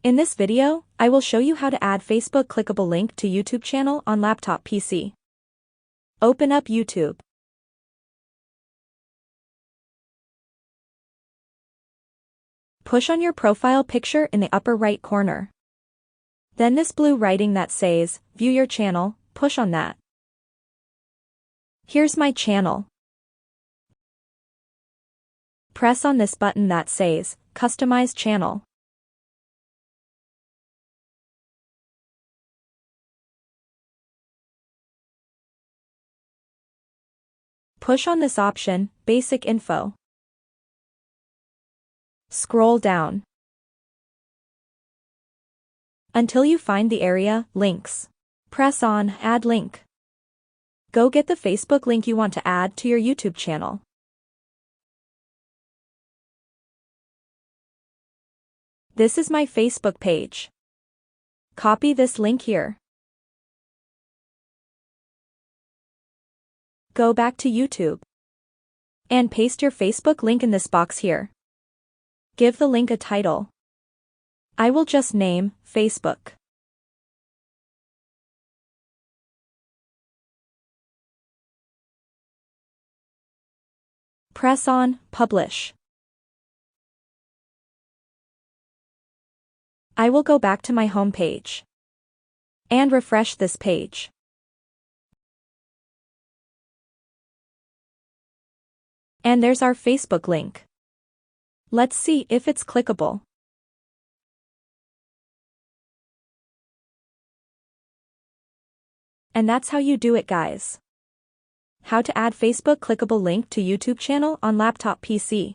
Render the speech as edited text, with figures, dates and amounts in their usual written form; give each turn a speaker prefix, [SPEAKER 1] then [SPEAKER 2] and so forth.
[SPEAKER 1] In this video, I will show you how to add Facebook clickable link to YouTube channel on laptop PC. Open up YouTube. Push on your profile picture in the upper right corner. Then this blue writing that says, View your channel, push on that. Here's my channel. Press on this button that says, Customize channel. Push on this option, Basic Info. Scroll down until you find the area, Links. Press on Add Link. Go get the Facebook link you want to add to your YouTube channel. This is my Facebook page. Copy this link here. Go back to YouTube and paste your Facebook link in this box here. Give the link a title. I will just name Facebook. Press on Publish. I will go back to my home page and refresh this page. And there's our Facebook link. Let's see if it's clickable. And that's how you do it, guys. How to add Facebook clickable link to YouTube channel on laptop PC.